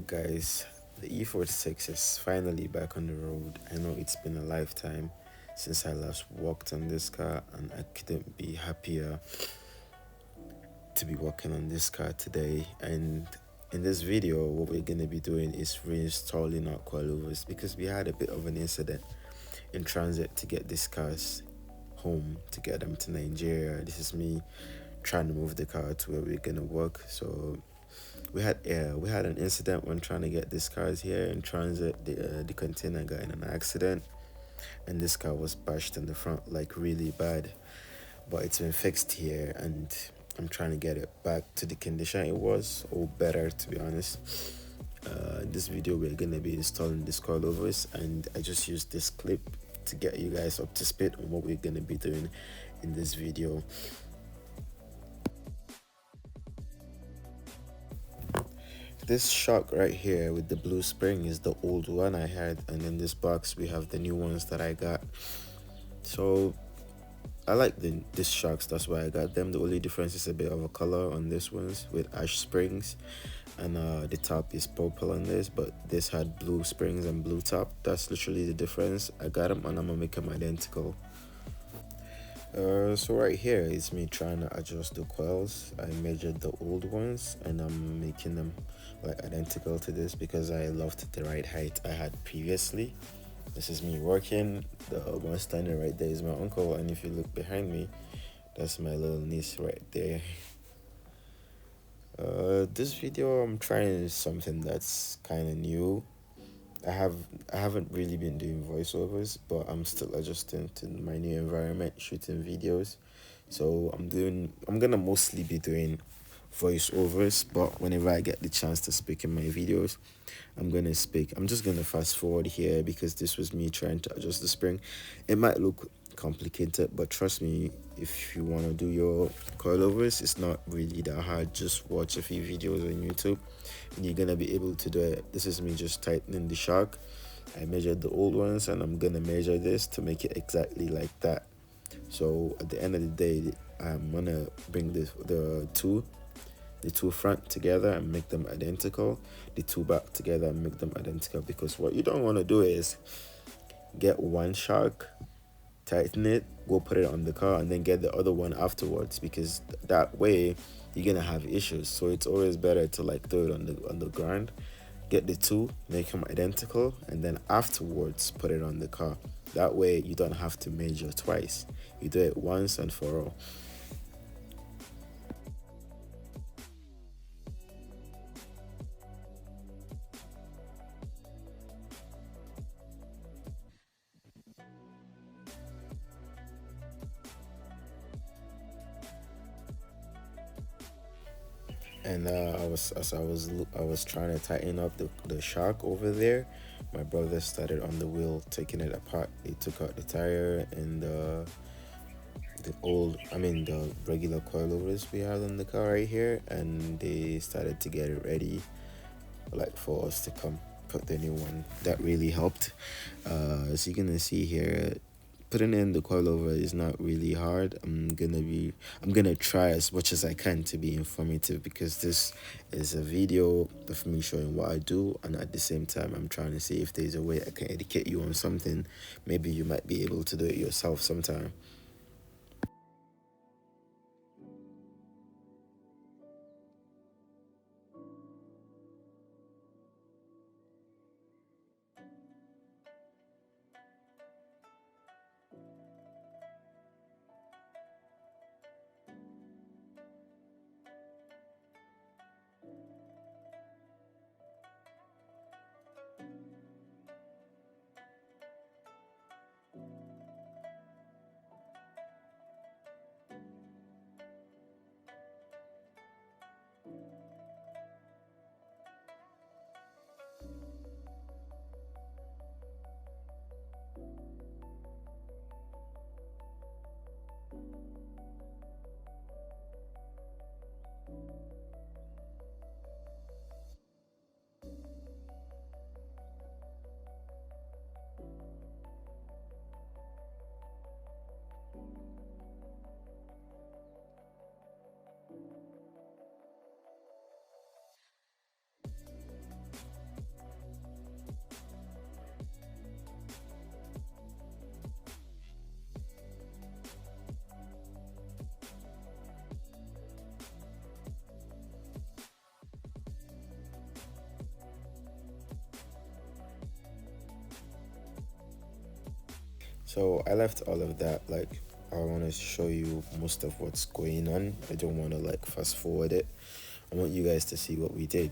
Guys, the E46 is finally back on the road. I know it's been a lifetime since I last walked on this car, and I couldn't be happier to be working on this car today. And in this video, what we're gonna be doing is reinstalling our coilovers because we had a bit of an incident in transit to get these cars home, to get them to Nigeria. This is me trying to move the car to where we're gonna work. So we had an incident when trying to get these cars here in transit. The container got in an accident, and this car was bashed in the front like really bad. But it's been fixed here, and I'm trying to get it back to the condition it was, or better, to be honest. In this video, we're gonna be installing this coilovers, and I just used this clip to get you guys up to speed on what we're gonna be doing in this video. This shock right here with the blue spring is the old one I had, and in this box we have the new ones that I got. So I like these shocks, that's why I got them. The only difference is a bit of a color on this ones with ash springs, and the top is purple on this, but this had blue springs and blue top. That's literally the difference. I got them and I'm gonna make them identical. So right here is me trying to adjust the coils. I measured the old ones and I'm making them like identical to this because I loved the right height I had previously. This is me working. The one standing right there is my uncle, and if you look behind me, that's my little niece right there. This video I'm trying something that's kind of new. I have I haven't really been doing voiceovers, but I'm still adjusting to my new environment, shooting videos. So I'm gonna mostly be doing voiceovers, but whenever I get the chance to speak in my videos, I'm gonna speak. I'm just gonna fast forward here because this was me trying to adjust the spring. It might look complicated, but trust me, if you want to do your coilovers, it's not really that hard. Just watch a few videos on YouTube and you're gonna be able to do it. This is me just tightening the shock. I measured the old ones and I'm gonna measure this to make it exactly like that. So at the end of the day, I'm gonna bring the two front together and make them identical, the two back together and make them identical, because what you don't want to do is get one shock, tighten it, go put it on the car, and then get the other one afterwards, because that way you're gonna have issues. So it's always better to like do it on the ground, get the two, make them identical, and then afterwards put it on the car. That way you don't have to measure twice. You do it once and for all. And I was trying to tighten up the shock over there. My brother started on the wheel taking it apart. He took out the tire and the regular coilovers we had on the car right here, and they started to get it ready like for us to come put the new one. That really helped. As you can see here, putting in the coilover is not really hard. I'm gonna try as much as I can to be informative, because this is a video of me showing what I do, and at the same time I'm trying to see if there's a way I can educate you on something. Maybe you might be able to do it yourself sometime. So I left all of that. Like, I want to show you most of what's going on. I don't want to like fast forward it. I want you guys to see what we did.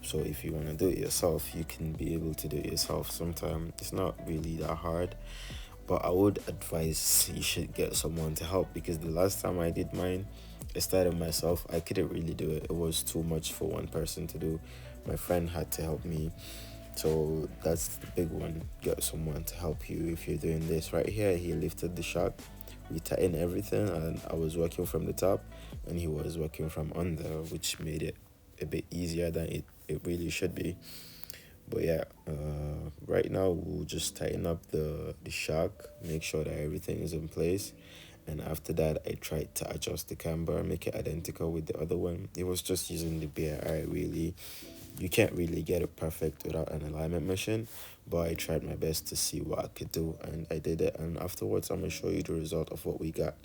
So if you want to do it yourself, you can be able to do it yourself. Sometimes it's not really that hard, but I would advise you should get someone to help, because the last time I did mine, I started myself. I couldn't really do it. It was too much for one person to do. My friend had to help me. So that's the big one. Get someone to help you if you're doing this. Right here, he lifted the shot. We tightened everything, and I was working from the top, and he was working from under, which made it a bit easier than it really should be. But yeah, right now we'll just tighten up the shock, make sure that everything is in place. And after that, I tried to adjust the camber, make it identical with the other one. It was just using the bare eye, really. You can't really get it perfect without an alignment machine, but I tried my best to see what I could do, and I did it. And afterwards, I'm gonna show you the result of what we got.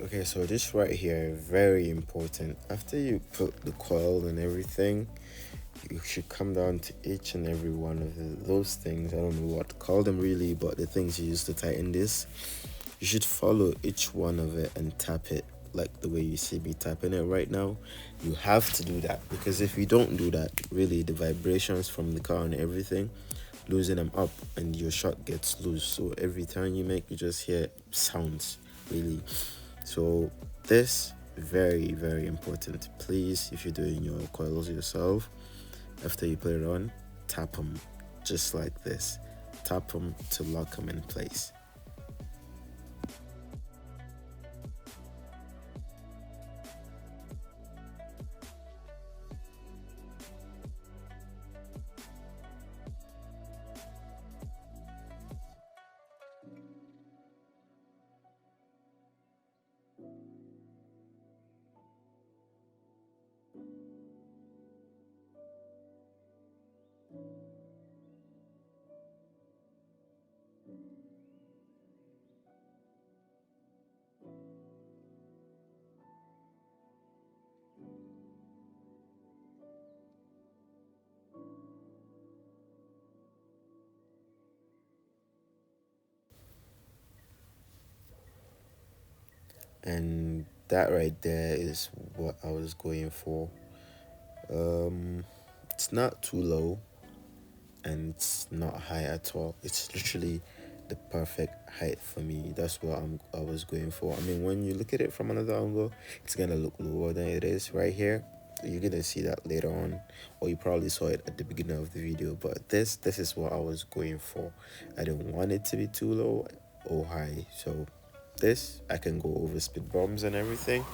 Okay, so this right here, very important. After you put the coil and everything, you should come down to each and every one of those things. I don't know what to call them really, but the things you use to tighten this. You should follow each one of it and tap it like the way you see me tapping it right now. You have to do that, because if you don't do that, really the vibrations from the car and everything loosen them up, and your shot gets loose. So every time you make, you just hear sounds, really. So this very important. Please, if you're doing your coils yourself, after you put it on, tap them just like this. Tap them to lock them in place. And that right there is what I was going for. Um, it's not too low, and it's not high at all. It's literally the perfect height for me. That's what I was going for. I mean, when you look at it from another angle, it's gonna look lower than it is right here. You're gonna see that later on, or you probably saw it at the beginning of the video. But this is what I was going for. I didn't want it to be too low or high. So this, I can go over speed bumps and everything,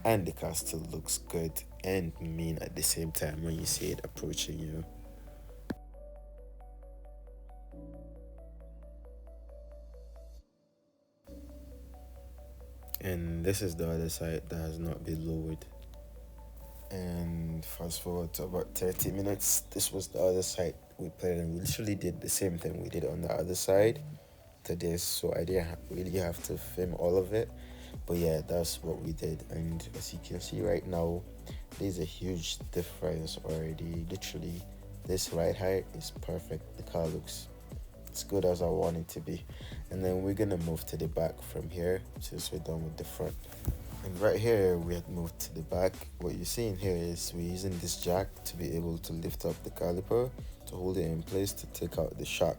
and the car still looks good and mean at the same time when you see it approaching you. And this is the other side that has not been lowered. And fast forward to about 30 minutes, this was the other side we played, and we literally did the same thing we did on the other side to this. So I didn't really have to film all of it, but yeah, that's what we did. And as you can see right now, there's a huge difference already. Literally, this ride height is perfect. The car looks as good as I want it to be. And then we're gonna move to the back from here since we're done with the front. And right here, we had moved to the back. What you're seeing here is we're using this jack to be able to lift up the caliper, to hold it in place to take out the shock.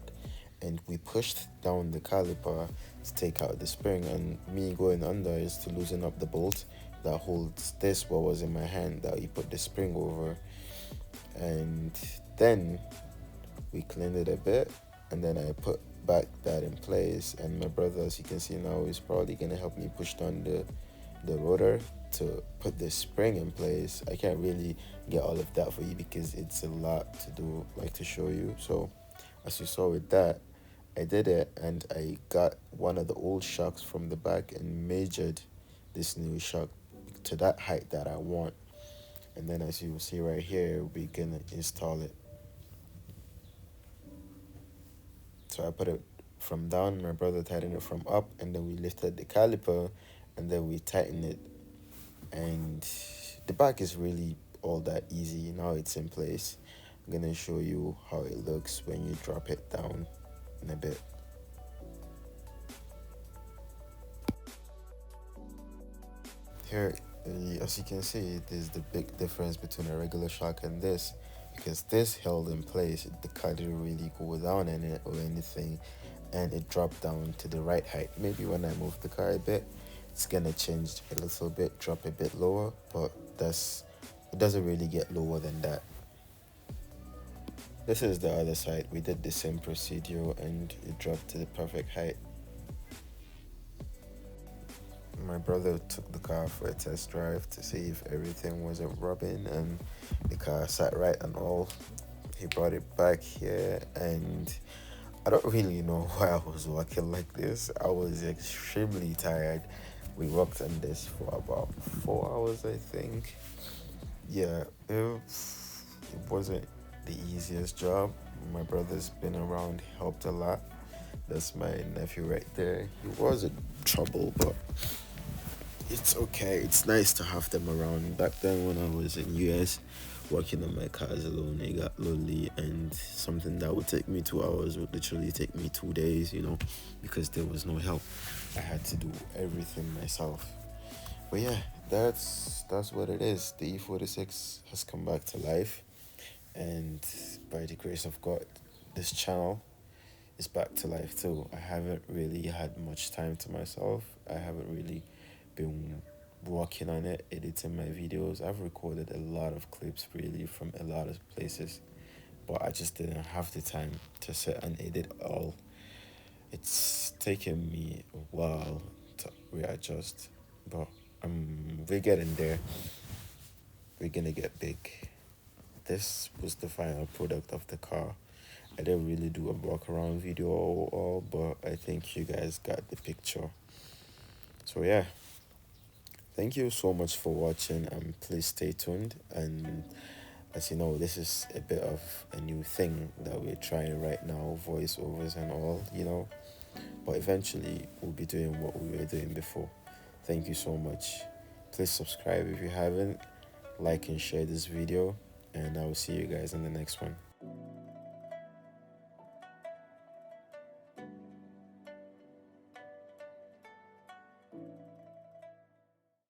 And we pushed down the caliper to take out the spring, and me going under is to loosen up the bolt that holds this, what was in my hand, that we put the spring over. And then we cleaned it a bit, and then I put back that in place. And my brother, as you can see now, is probably gonna help me push down the rotor to put the spring in place. I can't really get all of that for you because it's a lot to do, like to show you. So as you saw with that, I did it, and I got one of the old shocks from the back and measured this new shock to that height that I want. And then, as you will see right here, we're gonna install it. So I put it from down, my brother tightened it from up, and then we lifted the caliper, and then we tightened it. And the back is really all that easy. Now it's in place. I'm gonna show you how it looks when you drop it down in a bit. Here, as you can see, there's the big difference between a regular shock and this, because this held in place, the car didn't really go down in it or anything, and it dropped down to the right height. Maybe when I move the car a bit, it's gonna change a little bit, drop a bit lower, but it doesn't really get lower than that. This is the other side. We did the same procedure and it dropped to the perfect height. My brother took the car for a test drive to see if everything wasn't rubbing, and the car sat right and all. He brought it back here, and I don't really know why I was working like this. I was extremely tired. We worked on this for about 4 hours, I think. Yeah, it wasn't the easiest job. My brother's been around, helped a lot. That's my nephew right there. He was in trouble, but it's okay. It's nice to have them around. Back then, when I was in US working on my cars alone, it got lonely, and something that would take me 2 hours would literally take me 2 days, because there was no help. I had to do everything myself. But yeah, that's what it is. The E46 has come back to life, and by the grace of God, this channel is back to life too. I haven't really had much time to myself. I haven't really been working on it, editing my videos. I've recorded a lot of clips really from a lot of places, but I just didn't have the time to sit and edit all. It's taken me a while to readjust, but we're getting there. We're gonna get big. This was the final product of the car. I didn't really do a walk around video or all, but I think you guys got the picture. So yeah, thank you so much for watching, and please stay tuned. And as you know, this is a bit of a new thing that we're trying right now, voiceovers and all. But eventually we'll be doing what we were doing before. Thank you so much. Please subscribe if you haven't, like and share this video, and I will see you guys in the next one.